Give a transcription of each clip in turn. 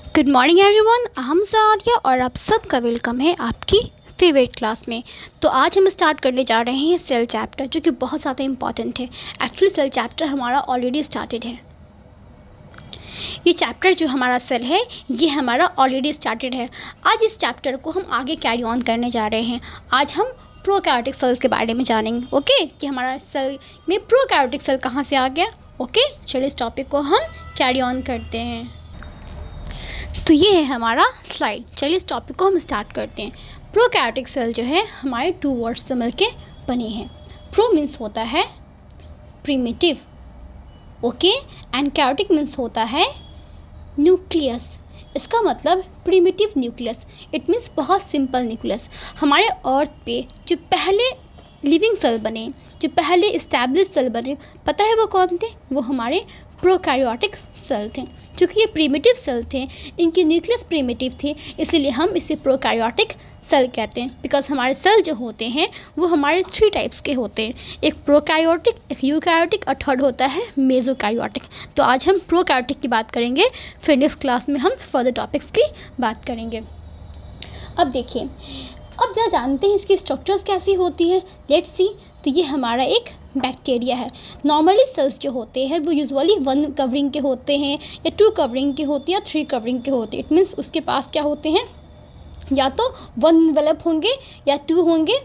Good morning everyone, हम सादिया और आप सबका वेलकम है आपकी फेवरेट क्लास में। तो आज हम स्टार्ट करने जा रहे हैं सेल चैप्टर, जो कि बहुत ज़्यादा इम्पॉर्टेंट है। एक्चुअली सेल चैप्टर हमारा ऑलरेडी स्टार्टेड है। ये चैप्टर जो हमारा सेल है ये हमारा ऑलरेडी स्टार्टेड है। आज इस चैप्टर को हम आगे कैरी ऑन करने जा रहे हैं। आज हम प्रोकैरियोटिक सेल्स के बारे में जानेंगे। ओके, कि हमारा सेल में प्रोकैरियोटिक सेल कहाँ से आ गया। ओके, चलिए इस टॉपिक को हम कैरी ऑन करते हैं। तो ये है हमारा स्लाइड। चलिए इस टॉपिक को हम स्टार्ट करते हैं। प्रोकैरियोटिक सेल जो है हमारे 2 वर्ड्स से मिलके बने हैं। प्रो मीन्स होता है primitive, okay, and karyotic means होता है न्यूक्लियस। इसका मतलब प्रिमिटिव न्यूक्लियस, इट मीन्स बहुत सिंपल न्यूक्लियस। हमारे अर्थ पे जो पहले लिविंग सेल बने, जो पहले इस्टेब्लिश सेल बने, पता है वो कौन थे? वो हमारे प्रोकैरियोटिक सेल थे। क्योंकि ये प्रिमिटिव सेल थे, इनकी न्यूक्लियस प्रिमिटिव थी, इसीलिए हम इसे प्रोकैरियोटिक सेल कहते हैं। बिकॉज हमारे सेल जो होते हैं वो हमारे 3 टाइप्स के होते हैं, एक प्रोकैरियोटिक, एक यूकैरियोटिक और थर्ड होता है मेसोकैरियोटिक। तो आज हम प्रोकैरियोटिक की बात करेंगे, फिर नेक्स्ट क्लास में हम फर्दर टॉपिक्स की बात करेंगे। अब देखिए, अब जरा जानते हैं इसकी स्ट्रक्चर्स कैसी होती है। Let's see. तो ये हमारा एक बैक्टीरिया है। नॉर्मली सेल्स जो होते हैं वो यूजुअली 1 कवरिंग के होते हैं, या 2 कवरिंग के होते हैं, या 3 कवरिंग के होते हैं। इट मीन्स उसके पास क्या होते हैं, या तो 1 इन्वेलप होंगे या 2 होंगे,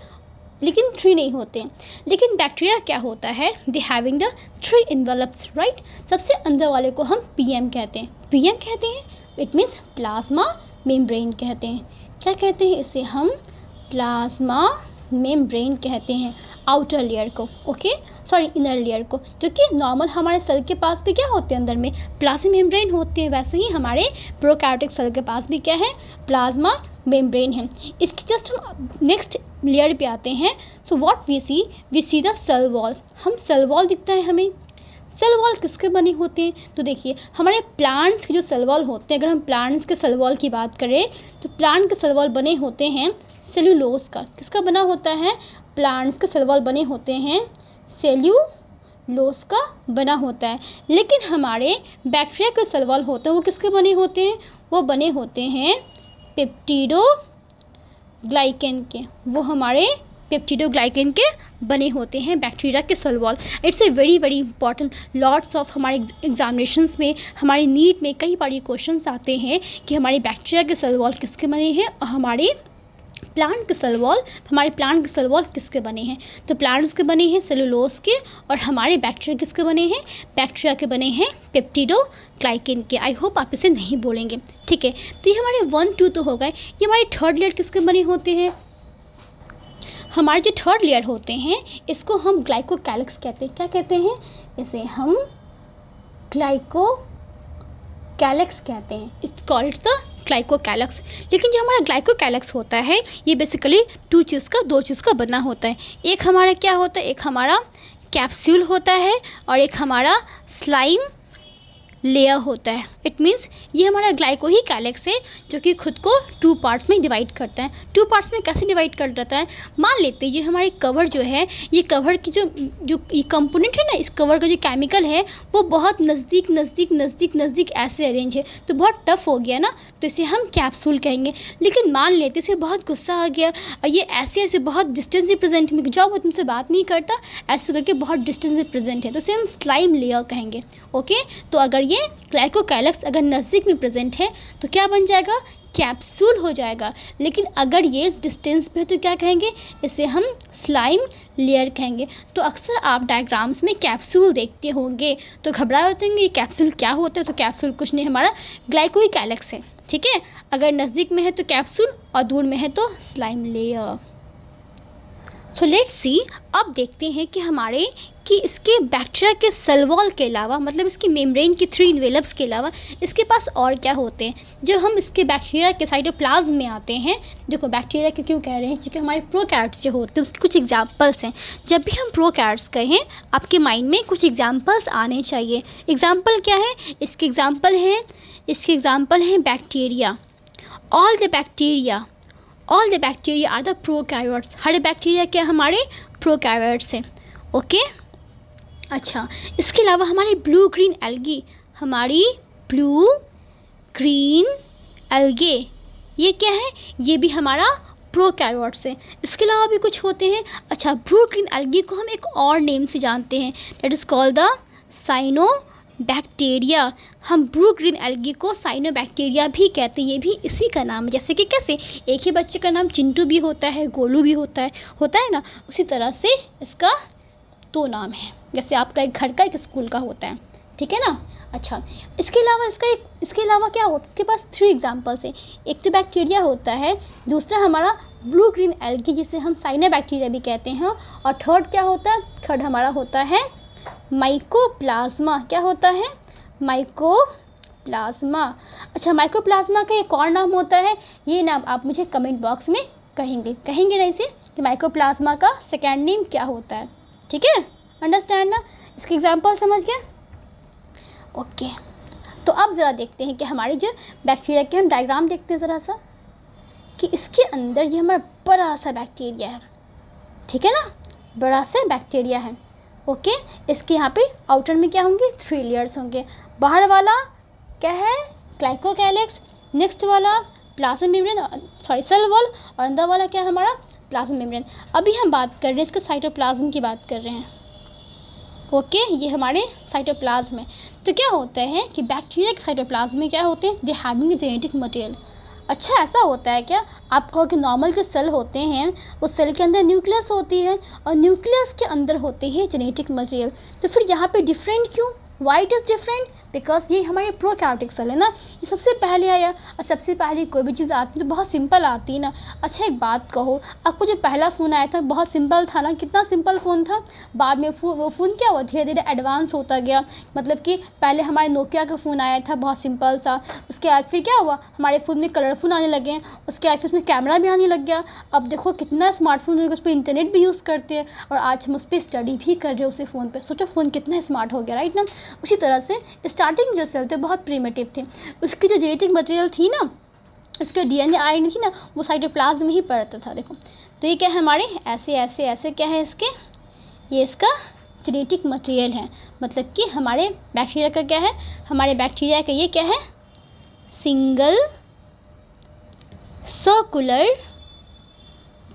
लेकिन 3 नहीं होते। लेकिन बैक्टीरिया क्या होता है, they having the 3 envelopes, right. सबसे अंदर वाले को हम पीएम कहते हैं। पीएम कहते हैं, इट मीन्स प्लाज्मा मेम्ब्रेन कहते हैं। क्या कहते हैं इसे हम? प्लाज्मा मेम्ब्रेन कहते हैं आउटर लेयर को, ओके, सॉरी इनर लेयर को। जो कि नॉर्मल हमारे सेल के पास भी क्या होते हैं, अंदर में प्लाज्मा मेम्ब्रेन होते हैं, वैसे ही हमारे प्रोकैरियोटिक सेल के पास भी क्या है, प्लाज्मा मेम्ब्रेन है। इसकी जस्ट हम नेक्स्ट लेयर पे आते हैं। So what we see the cell wall. हम सेल वॉल दिखता है हमें। सेल वॉल किसके बने होते हैं? तो देखिए, हमारे प्लांट्स के जो सेल वॉल होते हैं, अगर हम प्लांट्स के सेल वॉल की बात करें तो प्लांट के सेल वॉल बने होते हैं सेल्यूलोज का। किसका बना होता है? प्लांट्स के सेल वॉल बने होते हैं सेल्यूलोज का बना होता है। लेकिन हमारे बैक्टीरिया के सेल वॉल होते हैं वो किसके बने होते हैं? वो बने होते हैं पेप्टिडोग्लाइकेन के। वो हमारे पेप्टिडोग्लाइकेन के बने होते हैं बैक्टीरिया के cell wall. It's a very very important. Lots of हमारे एग्जामिनेशंस में, हमारे नीट में कई बार ये क्वेश्चंस आते हैं कि हमारे बैक्टीरिया के सेल वॉल किसके बने हैं और हमारे प्लांट के सेल वॉल किसके बने हैं। तो प्लांट्स के बने हैं सेलुलोज के, और हमारे बैक्टीरिया किसके बने हैं? बैक्टीरिया के बने हैं पेप्टिडोग्लाइकेन के। आई होप आप इसे नहीं बोलेंगे, ठीक है। तो ये हमारे 1, 2 तो हो गए। ये हमारे थर्ड लेयर किसके बने होते हैं? हमारे जो थर्ड लेयर होते हैं इसको हम ग्लाइकोकैलिक्स कहते हैं। क्या कहते हैं इसे? हम ग्लाइकोकैलिक्स कहते हैं। It's called the glycocalyx. लेकिन जो हमारा ग्लाइकोकैलिक्स होता है ये बेसिकली 2 चीज़ का बना होता है। एक हमारा क्या होता है, एक हमारा कैप्सूल होता है और एक हमारा स्लाइम लेयर होता है। इट मीन्स ये हमारा ग्लाइको ही कैलिक्स है जो कि खुद को 2 पार्ट्स में डिवाइड करता है। 2 पार्ट्स में कैसे डिवाइड कर देता है? मान लेते हैं ये हमारी कवर जो है, ये कवर की जो ये कंपोनेंट है ना, इस कवर का जो केमिकल है वो बहुत नज़दीक ऐसे अरेंज है, तो बहुत टफ हो गया ना, तो इसे हम कैप्सूल कहेंगे। लेकिन मान लेते इसे बहुत गुस्सा आ गया और ये ऐसे बहुत डिस्टेंस से प्रेजेंट है, जब वो तुमसे बात नहीं करता, ऐसे करके बहुत डिस्टेंस से प्रेजेंट है, तो इसे हम स्लाइम लेयर कहेंगे। ओके, तो अगर ये ग्लाइकोकैलिक्स अगर नज़दीक में प्रेजेंट है तो क्या बन जाएगा? कैप्सूल हो जाएगा। लेकिन अगर ये डिस्टेंस पे है तो क्या कहेंगे? इसे हम स्लाइम लेयर कहेंगे। तो अक्सर आप डायग्राम्स में कैप्सूल देखते होंगे तो घबराए होते हैं ये कैप्सूल क्या होता है। तो कैप्सूल कुछ नहीं, हमारा ग्लाइकोकैलिक्स है, ठीक है। अगर नज़दीक में है तो कैप्सूल और दूर में है तो slime layer. So let's see. अब देखते हैं कि इसके बैक्टीरिया के सेल वॉल के अलावा, मतलब इसकी मेम्ब्रेन की 3 इन्वेलप्स के अलावा इसके पास और क्या होते हैं। जब हम इसके बैक्टीरिया के साइटोप्लाज्म में आते हैं, देखो बैक्टीरिया के क्यों कह रहे हैं, क्योंकि हमारे प्रोकैरियोट्स जो होते हैं उसके कुछ एग्जाम्पल्स हैं। जब भी हम प्रोकैरियोट्स कहें आपके माइंड में कुछ एग्जाम्पल्स आने चाहिए। एग्जाम्पल क्या है? इसके एग्जाम्पल हैं bacteria. All the bacteria are the prokaryotes. हर बैक्टीरिया क्या हमारे प्रोकैरियोट्स हैं, ओके। अच्छा, इसके अलावा हमारी ब्लू ग्रीन एल्गी एल्गे, ये क्या है, ये भी हमारा प्रोकैरियोट्स है। इसके अलावा भी कुछ होते हैं। अच्छा, ब्रूड ग्रीन एल्गी को हम एक और नेम से जानते हैं, that is called the cyanobacteria. हम ब्रूड ग्रीन एल्गी को साइनोबैक्टीरिया भी कहते हैं, ये भी इसी का नाम है। जैसे कि कैसे एक ही बच्चे का नाम चिंटू भी होता है, गोलू भी होता है ना, उसी तरह से इसका दो नाम है, जैसे आपका एक घर का एक स्कूल का होता है, ठीक है ना। अच्छा, इसके अलावा क्या होता है, इसके पास 3 एग्जांपल्स हैं। एक तो बैक्टीरिया होता है, दूसरा हमारा ब्लू ग्रीन एल्गी जिसे हम साइनोबैक्टीरिया भी कहते हैं, और थर्ड क्या होता है, थर्ड हमारा होता है माइकोप्लाज्मा। क्या होता है, माइकोप्लाज्मा। अच्छा, माइकोप्लाज्मा का एक और नाम होता है, ये नाम आप मुझे कमेंट बॉक्स में कहेंगे ना इसे, कि माइकोप्लाज्मा का सेकेंड नेम क्या होता है, ठीक है, अंडरस्टैंड ना। इसके एग्जांपल समझ गए, ओके। तो अब ज़रा देखते हैं कि हमारे जो बैक्टीरिया के हम डायग्राम देखते हैं ज़रा सा, कि इसके अंदर ये हमारा बड़ा सा बैक्टीरिया है, ठीक है ना, बड़ा सा बैक्टीरिया है, ओके। इसके यहाँ पे आउटर में क्या होंगे, 3 लेयर्स होंगे। बाहर वाला क्या है, ग्लाइकोकैलिक्स, नेक्स्ट वाला plasma membrane, sorry cell wall, और अंदर वाला क्या है हमारा प्लाज्मा मेम्ब्रेन। अभी हम बात कर रहे हैं इसके साइटोप्लाज्म की बात कर रहे हैं, ओके। ये हमारे साइटोप्लाज्म है। तो क्या होता है कि बैक्टीरिया के साइटोप्लाज्म में क्या होते हैं, दे हैविंग जेनेटिक मटेरियल। अच्छा, ऐसा होता है क्या, आप कहो कि नॉर्मल जो सेल होते हैं उस सेल के अंदर न्यूक्लियस होती है, और न्यूक्लियस के अंदर होते हैं जेनेटिक मटेरियल। तो फिर यहाँ पे डिफरेंट क्यों, why it is different, because ये हमारे प्रोकैरियोटिक सेल है ना, ये सबसे पहले आया, और सबसे पहले कोई भी चीज़ आती है तो बहुत सिंपल आती है ना। अच्छा, एक बात कहो, आपको जो पहला फ़ोन आया था बहुत सिंपल था ना, कितना सिंपल फ़ोन था। बाद में वो फ़ोन क्या हुआ, धीरे धीरे एडवांस होता गया। मतलब कि पहले हमारे नोकिया का फ़ोन आया था बहुत सिंपल सा, उसके बाद फिर क्या हुआ, हमारे फ़ोन में कलरफुल आने लगे, उसके बाद फिर उसमें कैमरा भी आने लग गया। अब देखो कितना स्मार्टफोन हो गया, उस पर इंटरनेट भी यूज़ करते हैं, और आज हम उस पर स्टडी भी कर रहे हैं उसी फ़ोन पर। सोचो फ़ोन कितना स्मार्ट हो गया, राइट ना। उसी तरह से स्टार्टिंग में जो सेल थे बहुत प्रिमिटिव थे, उसकी जो जेनेटिक मटेरियल थी ना, उसके डीएनए आरएनए थी ना, वो साइटोप्लाज्म में ही पड़ता था। देखो, तो ये क्या है हमारे ऐसे क्या है इसके, ये इसका जेनेटिक मटेरियल है। मतलब कि हमारे बैक्टीरिया का क्या है, हमारे बैक्टीरिया का ये क्या है, सिंगल सर्कुलर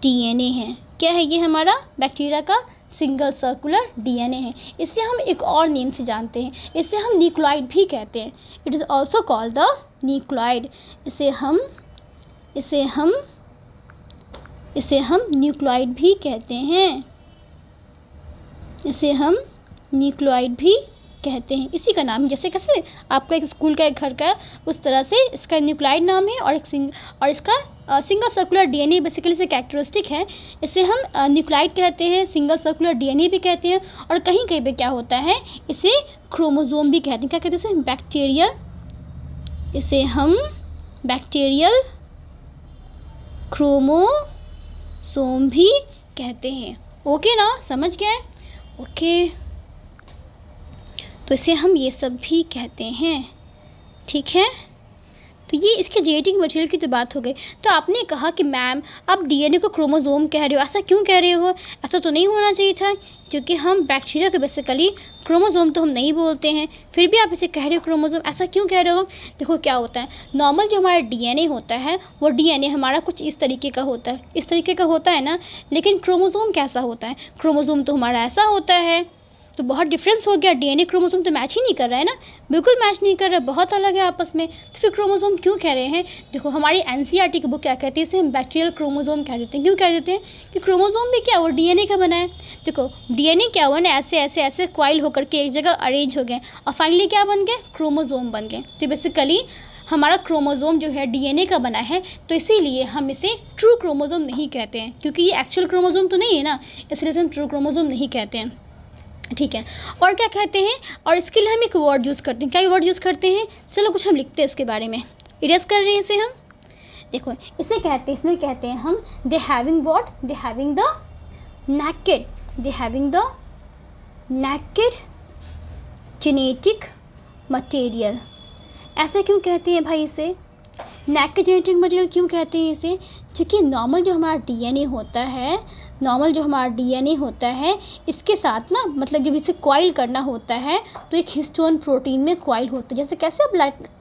डीएनए है। क्या है ये हमारा बैक्टीरिया का सिंगल सर्कुलर डीएनए है। इसे हम एक और नेम से जानते हैं, इसे हम न्यूक्लियोइड भी कहते हैं। It is also called the nucleoid. इसे हम न्यूक्लियोइड भी कहते हैं, इसे हम न्यूक्लियोइड भी कहते हैं, इसी का नाम है। जैसे कैसे आपका एक स्कूल का एक घर का, उस तरह से इसका न्यूक्लियोइड नाम है, और इसका सिंगल सर्कुलर डीएनए बेसिकली से कैरेक्टरिस्टिक है, इसे हम न्यूक्लियोइड कहते हैं, सिंगल सर्कुलर डीएनए भी कहते हैं। और कहीं कहीं पे क्या होता है, इसे क्रोमोसोम भी कहते हैं। क्या कहते हैं इसे, बैक्टीरियल, इसे हम बैक्टीरियल क्रोमोसोम भी कहते हैं, ओके ना, समझ गए, ओके। तो इसे हम ये सब भी कहते हैं, ठीक है। तो ये इसके जेनेटिक मटेरियल की तो बात हो गई। तो आपने कहा कि मैम आप डीएनए को क्रोमोसोम कह रहे हो, ऐसा क्यों कह रहे हो, ऐसा तो नहीं होना चाहिए था, क्योंकि हम बैक्टीरिया को बेसिकली क्रोमोसोम तो हम नहीं बोलते हैं, फिर भी आप इसे कह रहे हो क्रोमोसोम, ऐसा क्यों कह रहे हो। देखो क्या होता है, नॉर्मल जो हमारा डीएनए होता है वो डीएनए हमारा कुछ इस तरीके का होता है, इस तरीके का होता है ना, लेकिन क्रोमोसोम कैसा होता है, क्रोमोसोम तो हमारा ऐसा होता है। तो बहुत डिफरेंस हो गया, डीएनए क्रोमोसोम तो मैच ही नहीं कर रहा है ना, बिल्कुल मैच नहीं कर रहा, बहुत अलग है आपस में। तो फिर क्रोमोसोम क्यों कह रहे हैं। देखो हमारी एनसीईआरटी की बुक क्या कहती है, इसे हम बैक्टीरियल क्रोमोसोम कह देते हैं। क्यों कह देते हैं कि क्रोमोसोम भी क्या वो डीएनए का बना है। देखो डीएनए क्या हुआ ना, ऐसे क्वाइल होकर के एक जगह अरेंज हो गए, और फाइनली क्या बन गए, क्रोमोसोम बन गए। तो बेसिकली हमारा क्रोमोसोम जो है डीएनए का बना है, तो इसीलिए हम इसे ट्रू क्रोमोसोम नहीं कहते हैं, क्योंकि ये एक्चुअल क्रोमोसोम तो नहीं है ना, इसलिए हम ट्रू क्रोमोसोम नहीं कहते हैं, ठीक है। और क्या कहते हैं, और इसके लिए हम एक वर्ड यूज़ करते हैं। क्या वर्ड यूज़ करते हैं, चलो कुछ हम लिखते हैं इसके बारे में, इरेज कर रहे हैं इसे हम। देखो इसे कहते हैं, इसमें कहते हैं हम they having what, they having the naked, they having the naked genetic material. ऐसा क्यों कहते हैं भाई इसे, naked जेनेटिक मटेरियल क्यों कहते हैं इसे, क्योंकि नॉर्मल जो हमारा डीएनए होता है नॉर्मल जो हमारा डीएनए होता है इसके साथ ना, मतलब जब इसे कॉइल करना होता है तो एक हिस्टोन प्रोटीन में कॉइल होता है। जैसे कैसे आप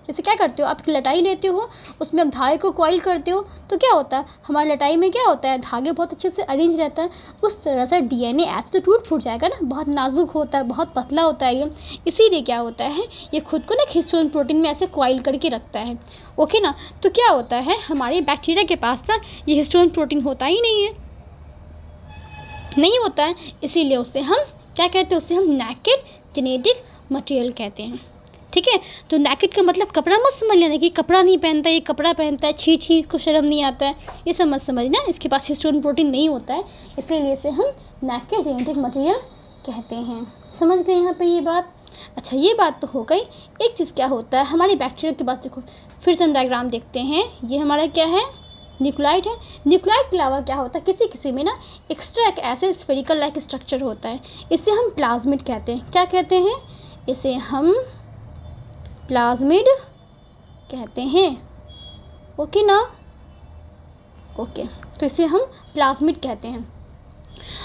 जैसे क्या करते हो, आप लटाई लेते हो, उसमें आप धागे को कॉइल करते हो, तो क्या होता है हमारी लटाई में क्या होता है, धागे बहुत अच्छे से अरेंज रहता है। उस तरह से डीएनए ऐसे तो टूट फूट जाएगा ना, बहुत नाजुक होता है, बहुत पतला होता है ये, इसीलिए क्या होता है ये खुद को ना हिस्टोन प्रोटीन में ऐसे कॉइल करके रखता है। ओके ना। तो क्या होता है हमारे बैक्टीरिया के पास ना ये हिस्टोन प्रोटीन होता ही नहीं होता है, इसीलिए उसे हम क्या कहते हैं, उसे हम नेकेड जेनेटिक मटेरियल कहते हैं। ठीक है। तो नेकेड का मतलब कपड़ा मत समझ लेना कि कपड़ा नहीं पहनता, ये कपड़ा पहनता है, छी छी इसको शर्म नहीं आता है, ये सब मत समझना। इसके पास हिस्टोन प्रोटीन नहीं होता है, इसीलिए इसे हम नेकेड जेनेटिक मटेरियल कहते हैं। समझ गए यहाँ पे ये बात। अच्छा, ये बात तो हो गई। एक चीज़ क्या होता है हमारी बैक्टीरिया की बात, देखो फिर से हम डायग्राम देखते हैं। ये हमारा क्या है, न्यूक्लियाइड है। न्यूक्लियाइड के अलावा क्या होता है, किसी किसी में ना एक्स्ट्रा एक ऐसे स्फेरिकल लाइक स्ट्रक्चर होता है, इसे हम प्लाज्मिड कहते हैं। क्या कहते हैं, इसे हम प्लाज्मिड कहते हैं। ओके ना, ओके। तो इसे हम प्लाज्मिड कहते हैं।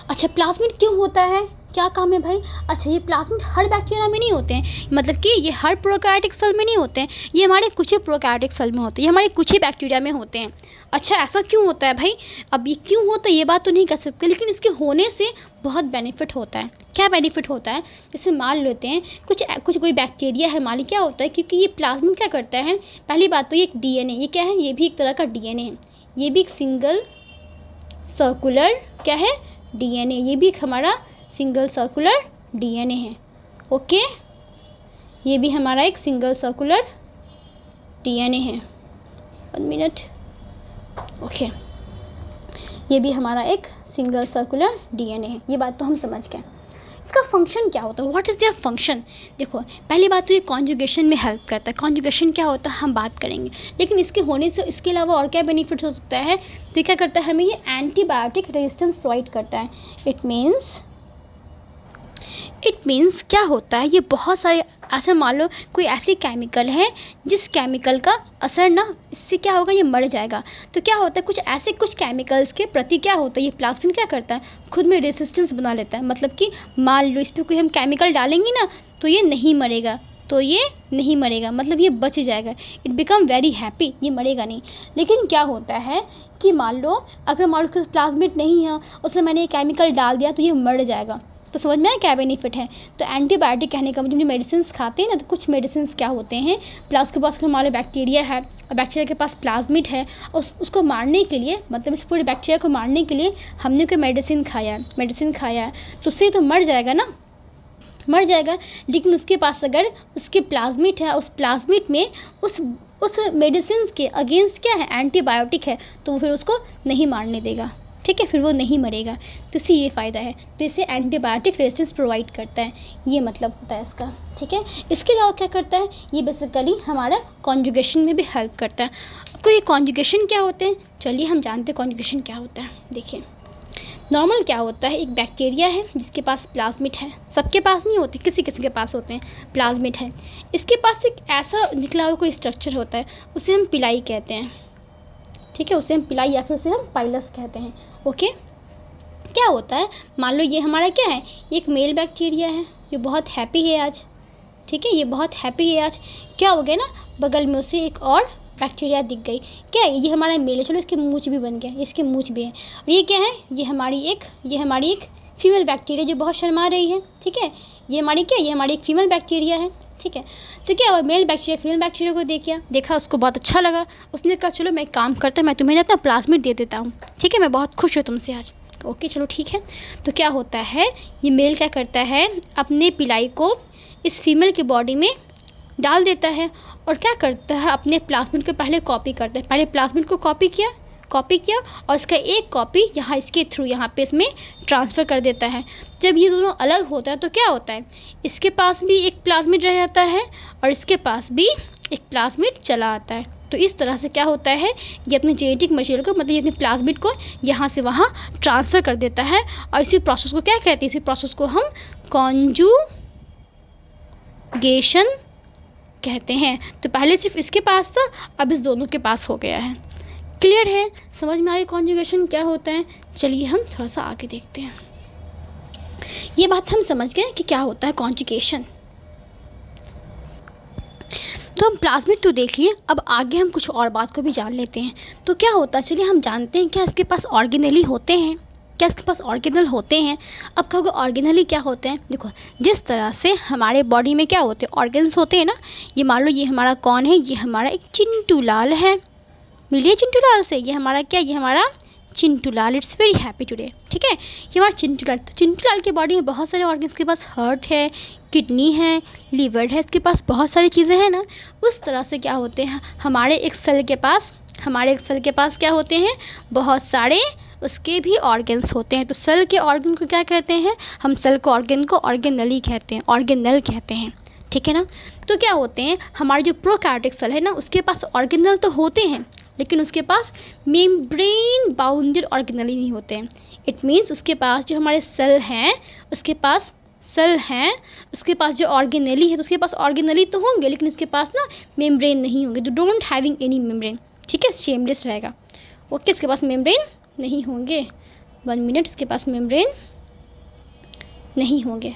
अच्छा, प्लाज्मिड क्यों होता है, क्या काम है भाई। अच्छा, ये प्लाज्मिड हर बैक्टीरिया में नहीं होते हैं, मतलब कि ये हर प्रोकैरियोटिक सेल में नहीं होते हैं, ये हमारे कुछ ही प्रोकैरियोटिक सेल में होते हैं, ये हमारे कुछ ही बैक्टीरिया में होते हैं। अच्छा, ऐसा क्यों होता है भाई, अब ये क्यों होता है ये बात तो नहीं कह सकते, लेकिन इसके होने से बहुत बेनिफिट होता है। क्या बेनिफिट होता है, जैसे मान लेते हैं कुछ कोई बैक्टीरिया है मान, क्या होता है, क्योंकि ये प्लाज्मिड क्या करता है, पहली बात तो ये एक डीएनए, ये क्या है, ये भी एक तरह का डीएनए है, ये भी एक सिंगल सर्कुलर क्या है, डीएनए, ये भी एक हमारा सिंगल सर्कुलर डीएनए है। ओके, ये भी हमारा एक सिंगल सर्कुलर डीएनए है। 1 मिनट। ओके, ये भी हमारा एक सिंगल सर्कुलर डीएनए है, ये बात तो हम समझ गए। इसका फंक्शन क्या होता है, व्हाट इज़ देयर फंक्शन। देखो पहली बात तो ये कॉन्जुगेशन में हेल्प करता है। कॉन्जुगेशन क्या होता है हम बात करेंगे, लेकिन इसके होने से इसके अलावा और क्या बेनिफिट हो सकता है, तो क्या करता है हमें ये एंटीबायोटिक रेजिस्टेंस प्रोवाइड करता है। इट मीन्स क्या होता है, ये बहुत सारे, अच्छा मान लो कोई ऐसी केमिकल है जिस केमिकल का असर ना, इससे क्या होगा ये मर जाएगा, तो क्या होता है कुछ केमिकल्स के प्रति क्या होता है ये प्लाज्मिड क्या करता है खुद में रेसिस्टेंस बना लेता है। मतलब कि मान लो इस पर कोई हम केमिकल डालेंगे ना तो ये नहीं मरेगा, मतलब ये बच जाएगा, इट बिकम वेरी हैप्पी, ये मरेगा नहीं। लेकिन क्या होता है कि मान लो प्लाज्मिड नहीं है, उसमें मैंने ये केमिकल डाल दिया तो ये मर जाएगा। तो समझ में आया क्या बेनिफिट है। तो एंटीबायोटिक कहने का मतलब मेडिसिन खाते हैं ना, तो कुछ मेडिसिन क्या होते हैं, प्लस के पास हमारे बैक्टीरिया है और बैक्टीरिया के पास प्लाज्मिड है, और उसको मारने के लिए, मतलब इस पूरे बैक्टीरिया को मारने के लिए हमने कोई मेडिसिन खाया है, तो उससे तो मर जाएगा। लेकिन उसके पास अगर उसके प्लाज्मिड है, उस प्लाज्मिड में उस मेडिसिन के अगेंस्ट क्या है, एंटीबायोटिक है, तो फिर उसको नहीं मारने देगा। ठीक है, फिर वो नहीं मरेगा। तो इससे ये फ़ायदा है, तो इसे एंटीबायोटिक रेजिस्टेंस प्रोवाइड करता है, ये मतलब होता है इसका। ठीक है, इसके अलावा क्या करता है, ये बेसिकली हमारा कॉन्जुगेशन में भी हेल्प करता है। आपको ये कॉन्जुगेशन क्या होते हैं, चलिए हम जानते हैं कॉन्जुगेशन क्या होता है। देखिए नॉर्मल क्या होता है, एक बैक्टीरिया है जिसके पास प्लाज्मिड है, सबके पास नहीं होते, किसी के पास होते हैं, प्लाज्मिड है, इसके पास एक ऐसा निकला हुआ कोई स्ट्रक्चर होता है, उसे हम पिलाई कहते हैं। ठीक है, उसे हम पिलाई या फिर उसे हम पाइलस कहते हैं। ओके, क्या होता है, मान लो ये हमारा क्या है, ये एक मेल बैक्टीरिया है, ये बहुत हैप्पी है आज। ठीक है, ये बहुत हैप्पी है आज। क्या हो गया ना, बगल में उसे एक और बैक्टीरिया दिख गई, क्या है, ये हमारा मेल है, चलो इसके मूंछ भी बन गया, इसके मूंछ भी है। और ये क्या है, ये हमारी एक फीमेल बैक्टीरिया जो बहुत शर्मा रही है। ठीक है, ये हमारी एक फीमेल बैक्टीरिया है। ठीक है, तो क्या हुआ, मेल बैक्टीरिया फीमेल बैक्टीरिया को देखा, उसको बहुत अच्छा लगा, उसने कहा चलो मैं एक काम करता हूँ, मैं तुम्हें अपना प्लाज्मिड दे देता हूँ। ठीक है, मैं बहुत खुश हूँ तुमसे आज। ओके चलो ठीक है। तो क्या होता है, ये मेल क्या करता है, अपने पिलाई को इस फीमेल की बॉडी में डाल देता है, और क्या करता है, अपने प्लाज्मिड को पहले कॉपी करता है। पहले प्लाज्मिड को कॉपी किया और इसका एक कॉपी यहाँ इसके थ्रू यहाँ पे इसमें ट्रांसफ़र कर देता है। जब ये दोनों अलग होता है तो क्या होता है, इसके पास भी एक प्लाज्मिड रह जाता है और इसके पास भी एक प्लाज्मिड चला आता है। तो इस तरह से क्या होता है, ये अपने जेनेटिक मटेरियल को, मतलब ये अपने प्लाज्मिड को यहाँ से वहाँ ट्रांसफ़र कर देता है, और इसी प्रोसेस को क्या कहते हैं, इसी प्रोसेस को हम कॉन्जुगेशन कहते हैं। तो पहले सिर्फ इसके पास था, अब इस दोनों के पास हो गया है। क्लियर है? समझ में आ गया कॉन्जुगेशन क्या होता है? चलिए हम थोड़ा सा आगे देखते हैं। ये बात हम समझ गए कि क्या होता है कॉन्जुगेशन। तो हम प्लाज्मिड तो देख लिए, अब आगे हम कुछ और बात को भी जान लेते हैं। तो क्या होता है, चलिए हम जानते हैं क्या इसके पास ऑर्गेनेली होते हैं, क्या इसके पास ऑर्गेनल होते हैं। अब कहोगे ऑर्गेनली क्या होते हैं? देखो, जिस तरह से हमारे बॉडी में क्या होते हैं, ऑर्गन्स होते हैं ना। ये मान लो ये हमारा कौन है, ये हमारा एक चिंटू लाल है। मिलिए चिंटू लाल से, ये हमारा क्या, ये हमारा Chintu Lal. It's very happy today. ठीक है, ये हमारा चिंटू लाल। तो चिंटू लाल के बॉडी में बहुत सारे ऑर्गन्स के पास हार्ट है, किडनी है, लीवर है, इसके पास बहुत सारी चीज़ें हैं ना। उस तरह से क्या होते हैं हमारे एक सेल के पास क्या होते हैं, बहुत सारे उसके भी ऑर्गन्स होते हैं। तो सेल के ऑर्गन को क्या कहते हैं हम? सेल के ऑर्गन को ऑर्गेनली कहते हैं, ऑर्गेनल कहते हैं। ठीक है ना। तो क्या होते हैं हमारे जो प्रोकैरियोटिक सेल है ना, उसके पास ऑर्गेनल तो होते हैं, लेकिन उसके पास मेम्ब्रेन बाउंडेड ऑर्गेनली नहीं होते हैं। इट मीन्स उसके पास जो हमारे सेल हैं, उसके पास जो ऑर्गेनली है, तो उसके पास ऑर्गेनली तो होंगे, लेकिन इसके पास ना मेम्ब्रेन नहीं होंगे। तो डोंट हैविंग एनी मेम्ब्रेन। ठीक है, शेमलेस रहेगा। ओके, इसके पास मेम्ब्रेन नहीं होंगे। 1 मिनट, इसके पास मेम्ब्रेन नहीं होंगे।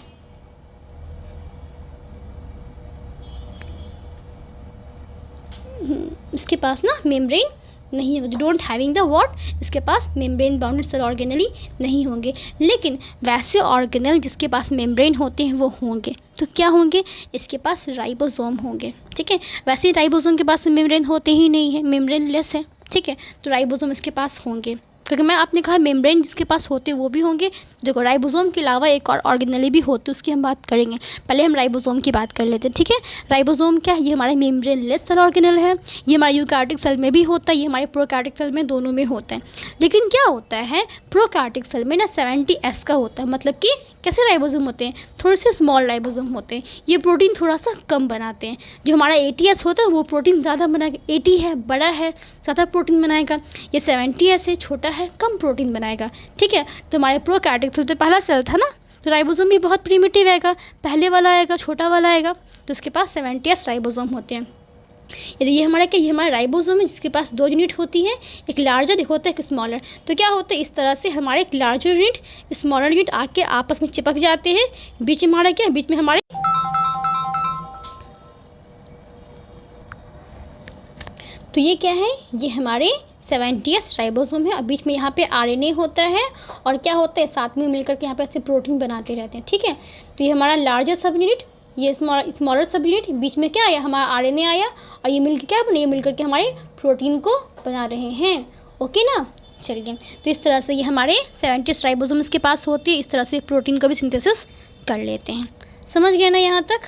इसके पास ना मेम्ब्रेन नहीं होंगे। डोंट हैविंग द व्हाट, इसके पास मेम्ब्रेन बाउंडेड सेल ऑर्गेनली नहीं होंगे। लेकिन वैसे ऑर्गेनल जिसके पास मेम्ब्रेन होते हैं वो होंगे। तो क्या होंगे? इसके पास राइबोसोम होंगे। ठीक है, वैसे राइबोसोम के पास मेम्ब्रेन होते ही नहीं है, मेम्ब्रेन लेस है। ठीक है, तो राइबोसोम इसके पास होंगे, क्योंकि मैं आपने कहा मेम्ब्रेन जिसके पास होते वो भी होंगे। देखो, राइबोसोम के अलावा एक और ऑर्गेनली भी होते, उसकी हम बात करेंगे। पहले हम राइबोसोम की बात कर लेते हैं। ठीक है, राइबोसोम क्या है? ये हमारे मेम्ब्रेन लेस सेल ऑर्गेनल है। ये हमारे यूकार्योटिक सेल में भी होता है, ये हमारे प्रोकैरियोटिक सेल में, दोनों में होता है। लेकिन क्या होता है प्रोकैरियोटिक सेल में ना 70S का होता है। मतलब कि कैसे राइबोसोम होते हैं? थोड़े से स्मॉल राइबोसोम होते हैं। ये प्रोटीन थोड़ा सा कम बनाते हैं। जो हमारा 80S होता है वो प्रोटीन ज़्यादा बनाएगा। 80 है बड़ा है, ज़्यादा प्रोटीन बनाएगा। ये 70S है, छोटा है, कम प्रोटीन बनाएगा। ठीक है, तो हमारे प्रोकैरियोटिक सेल तो पहला सेल था ना, तो राइबोसोम भी बहुत प्रिमिटिव आएगा, पहले वाला आएगा, छोटा वाला आएगा। तो इसके पास 70S राइबोसोम होते हैं। ये हमारा क्या, ये हमारा राइबोसोम है जिसके पास 2 यूनिट होती है, एक लार्जर एक होता है एक स्मॉलर। तो क्या होता है इस तरह से हमारे एक लार्जर यूनिट स्मॉलर यूनिट आके आपस में चिपक जाते हैं। बीच में हमारा क्या, बीच में हमारे तो ये क्या है, ये हमारे 70S राइबोसोम है। और बीच में यहाँ पे RNA होता है, और क्या होता है साथ में मिलकर के यहाँ पे ऐसे प्रोटीन बनाते रहते हैं। ठीक है, तो ये हमारा लार्जर सब यूनिट, ये स्मॉलर सब यूनिट, बीच में क्या आया हमारा RNA आया, और ये मिलकर क्या बने, ये मिलकर के हमारे प्रोटीन को बना रहे हैं। ओके ना। चलिए, तो इस तरह से ये हमारे 70S राइबोसोम इसके पास होती है। इस तरह से प्रोटीन का भी सिंथेसिस कर लेते हैं। समझ गए ना यहाँ तक?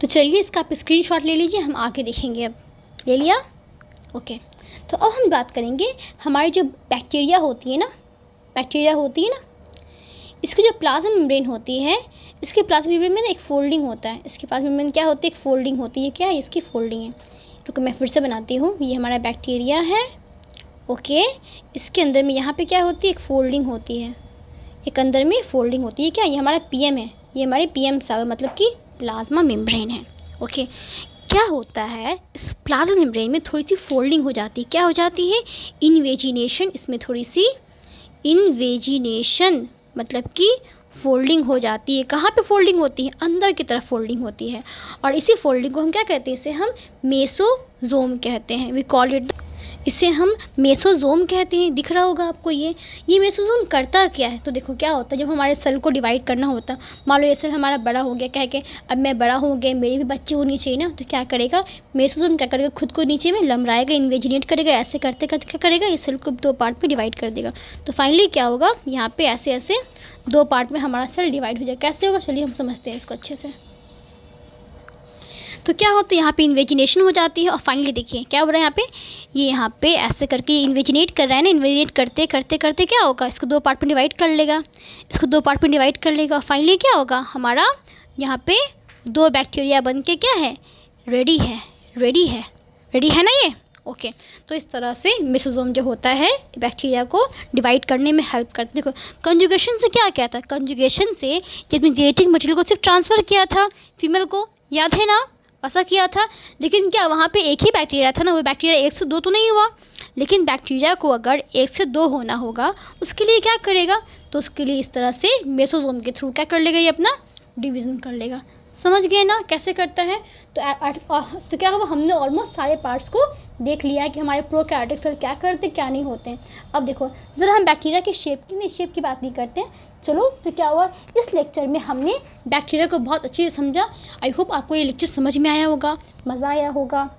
तो चलिए इसका आप स्क्रीनशॉट ले लीजिए, हम आगे देखेंगे। अब ले लिया? ओके, तो अब हम बात करेंगे हमारी जो बैक्टीरिया होती है ना, इसकी जो प्लाज्मा मेम्ब्रेन होती है, इसके प्लाज्मा मेम्ब्रेन में ना एक फोल्डिंग होता है। इसके प्लाज्मा मेम्ब्रेन क्या होती है, एक फोल्डिंग होती है। क्या है, इसकी फोल्डिंग है। रुको मैं फिर से बनाती हूँ। ये हमारा बैक्टीरिया है। ओके, इसके अंदर में यहाँ पे क्या होती है, एक फोल्डिंग होती है, एक अंदर में फोल्डिंग होती है। क्या, ये हमारा PM है, ये हमारे PM सेल मतलब कि प्लाज्मा मेम्ब्रेन है। ओके, क्या होता है इस प्लाज्मा मेम्ब्रेन में थोड़ी सी फोल्डिंग हो जाती है। क्या हो जाती है, इन्वेजिनेशन। इसमें थोड़ी सी इन्वेजिनेशन मतलब कि फोल्डिंग हो जाती है। कहाँ पे फोल्डिंग होती है, अंदर की तरफ फोल्डिंग होती है। और इसी फोल्डिंग को हम क्या कहते हैं, इसे हम मेसोजोम कहते हैं। वी कॉल इट, इसे हम मेसोजोम कहते हैं। दिख रहा होगा आपको ये मेसोजोम करता क्या है? तो देखो क्या होता है, जब हमारे सेल को डिवाइड करना होता है, मान लो ये सेल हमारा बड़ा हो गया, कह के अब मैं बड़ा हो गया, मेरे भी बच्चे होने चाहिए ना, तो क्या करेगा मेसोजोम, क्या करेगा, खुद को नीचे में लमराएगा, इन्वेजिनेट करेगा। ऐसे करते करते क्या करेगा, इस सेल को 2 पार्ट में डिवाइड कर देगा। तो फाइनली क्या होगा, यहाँ पे ऐसे ऐसे 2 पार्ट में हमारा सेल डिवाइड हो जाएगा। कैसे होगा, चलिए हम समझते हैं इसको अच्छे से। तो क्या होता है, यहाँ पे इन्वेजिनेशन हो जाती है, और फाइनली देखिए क्या हो रहा है यहाँ पे, ये यहाँ पे ऐसे करके इन्वेजिनेट कर रहा है ना। इन्वेजिनेट करते करते करते क्या होगा, इसको 2 पार्ट में डिवाइड कर लेगा, और फाइनली क्या होगा, हमारा यहाँ पे 2 बैक्टीरिया बन के क्या है, रेडी है ना ये। ओके, तो इस तरह से मेसोजोम जो होता है बैक्टीरिया को डिवाइड करने में हेल्प करता है। देखो कंजुगेशन से क्या था, कंजुगेशन से जब जेनेटिक मटेरियल को सिर्फ ट्रांसफ़र किया था फीमेल को, याद है ना, ऐसा किया था। लेकिन क्या वहाँ पे एक ही बैक्टीरिया था ना, वो बैक्टीरिया 1 से 2 तो नहीं हुआ, लेकिन बैक्टीरिया को अगर 1 से 2 होना होगा, उसके लिए क्या करेगा, तो उसके लिए इस तरह से मेसोसोम के थ्रू क्या कर लेगा, ये अपना डिवीज़न कर लेगा। समझ गए ना कैसे करता है। तो क्या हुआ, हमने ऑलमोस्ट सारे पार्ट्स को देख लिया है कि हमारे प्रोकैरियोटिक सेल क्या करते क्या नहीं होते हैं। अब देखो ज़रा हम बैक्टीरिया की शेप की बात नहीं करते हैं। चलो तो क्या हुआ, इस लेक्चर में हमने बैक्टीरिया को बहुत अच्छे से समझा। आई होप आपको ये लेक्चर समझ में आया होगा, मज़ा आया होगा।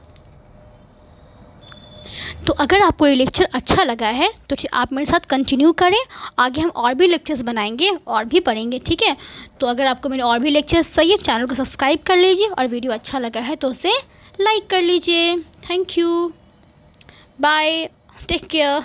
तो अगर आपको ये लेक्चर अच्छा लगा है तो आप मेरे साथ कंटिन्यू करें, आगे हम और भी लेक्चर्स बनाएंगे और भी पढ़ेंगे, ठीक है। तो अगर आपको मेरे और भी लेक्चर्स चाहिए, चैनल को सब्सक्राइब कर लीजिए, और वीडियो अच्छा लगा है तो उसे लाइक कर लीजिए। Thank you, bye, take care.